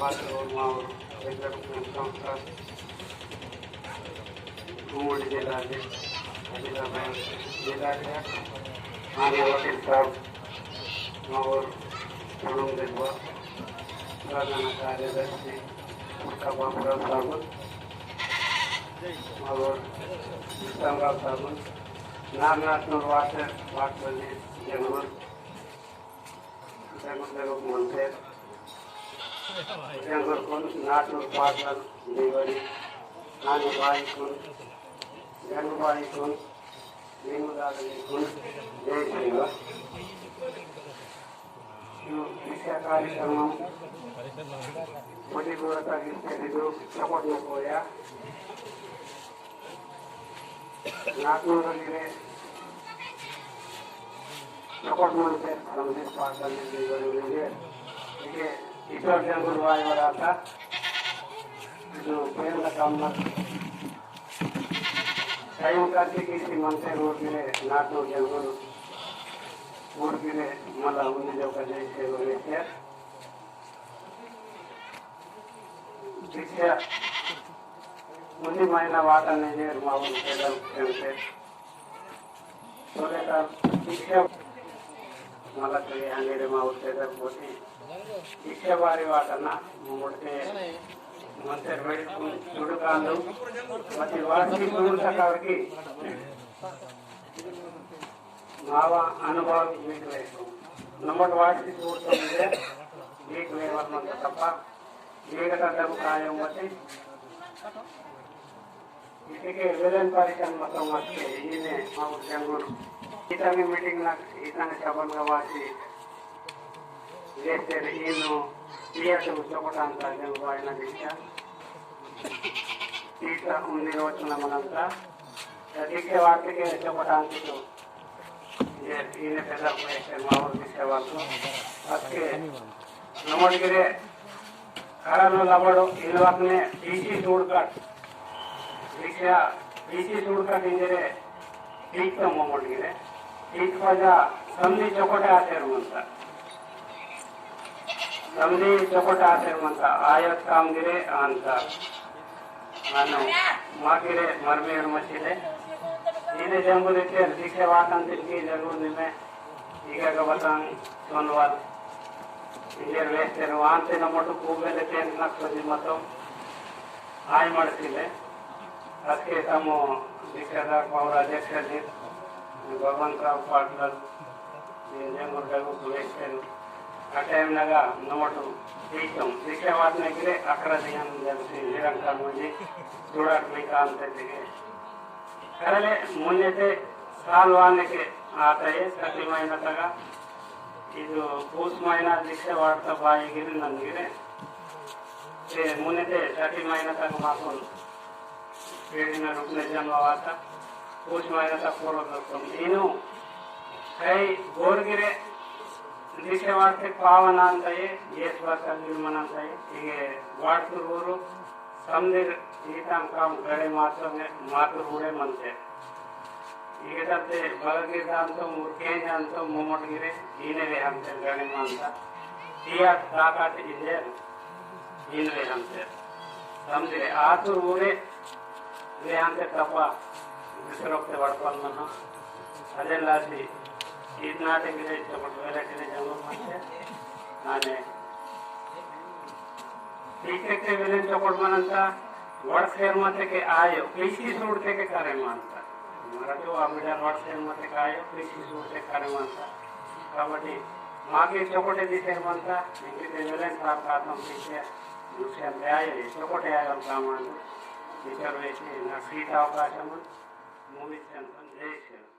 ಮಾತೃ ಸಂಸ್ಥಾ घूमने जिला जिलाध्यक्ष माननीय वकील साहब और प्रधान कार्यदर्शी बाबूराव साहब और विक्रमराव साहब नागनाथनूर वाटपल्ली जंगूर मंदिर जंगूर कुंड नाटूर पाटल देवरी नानुबाई कुंड गंगबाई कुंड नीमुदादली कुंड जय शिव शिक्षा कार्यक्रम मोटी दूरता सपोर्ट होया नागनूरಲ್ಲಿದೆ सपोर्ट ಮಾಡುತ್ತೆ ಸಂದೇಶ ಪಾಠದಲ್ಲಿ ಹೀಗೆ ಈಶ್ವರ ಜಂಗುರುವಾಯವರ ಆತ ಇದು ಕೇರಳ ಕಾಮತ್ ಕೈಮುಖಾತಿಗೆ ಮಂತೆ ರೋಡ್ಗೆ ನಾಲ್ಕುನೂರು ಜಂಗೂರು ಊರಿಗೆ ಮಲ್ಲ ಉಂದಿದೆ ఒక ಜಯ ಶಿಕ್ಷೆ मुस्लिम वाटने शिक्षा हंगे माउती शिक्षा बारी वाटन मुड़ते मंत्र चुड़कांडू मत वाटी की माव अनुभव नम्बर वाटी चूड़े तप डबू काय इसके विलन परिचय मतलब मस्ते इने माउ जंगूर इतने मीटिंग ना इतने सभन गवासी लेते इनो ये तो चोपटांता जंगूर आयना दिशा तीसरा उन्हीं रोचना मनंता दिखे वार्ते के चोपटांती तो ये इने पैदा हुए के माउ दिशा वालों असके नमोड गिरे कारण लाभड़ो इलवाकने पीछे जोड़कर शिक्षा पीछे जोड़कर इंजरे ठीक तो मोमोड गिरे ठीक वजह समझी चौकटे आते रुमंता समझी चौकटे आते रुमंता आयत काम गिरे आंता मानो माँ गिरे मरमे मशीले इन्हें जंगल इतने शिक्षा वाटन तिलकी जरूर निमे इका का बतांग सोनवाल इंजर वेस्टर वांते नमोटु ಕೂಗಲೆ ತೇನ್ ನಕ್ಸದಿ ಮತೋ ಆಯ್ ಮಾಡ್ತಿಲೆ ಅದಕ್ಕೆ ತಮ್ಮ ಶಿಕ್ಷಕ ಅವರ ಅಧ್ಯಕ್ಷರು ಭಗವಂತರಾವ್ ಪಾಟೀಲ್ ಜಂಗೂರ್ಗಳು ವೇಸ್ಟರ್ ಆ ಟೈಮ್ನಾಗ ನಮೋಟು ಟೀಚಂ ಶಿಕ್ಷೆ ವಾದನೆಗೆ ಅಕ್ರ ದಿನ ಶ್ರೀಲಂಕಾ ಮುಂದೆ చూడట్లేక అంతటిಗೆ ಕರಲೆ ಮುನ್ನತೆ ಸಾಲ್ವಾನೆಗೆ ಆತಯೇ ಸತ್ಯಮೈನತಗ ಇದು ಕೂಸ್ಮೈನ ದೀಕ್ಷೆ ವಾಡ್ತಾ ಬಾಯಿಗಿರಿ ನನಗಿರೆ ಮುನ್ನತೆ ಸತ್ಯಮೈನ ತಗ ಮಾಕೊಂಡು पेड़िना रुकने जन्मवाता कुछ महीना तक पूरा करता हूँ इन्हों कई गोरगिरे दिखे वार्ते पावन आंता है ये स्वास्थ्य निर्माण आंता है ये वार्तुर बोरो समझे इताम काम गड़े मातुर बुरे मनते ये तबते बलगे जानतो मुर्के जानतो मोमोट गिरे इन्हें ले हमसे गड़े मानता दिया ताकत इंजर इन्हें हमसे समझे आतुर बुरे वे अंते तपा विसरोक्ते वड़पन्ना अदेल्लासी इतनाटे गिरे चपट वेलेटिने जंगूर मध्य नाने टीके वेलेन चपट मनंता वड़सेर मते के आयो कृषि सूड़ते के करे मानता मराठी आमिडा वड़सेर मते के आयो कृषि सूड़ते करे मानता काबटी मागे चपटे दिसेर मानता इंगिते वेलेन साफ कातम पीछे दूसरे अंते आयो चपटे आयो कामांडू विचार वेची ना सीट अवकाशम मूवी जय श्री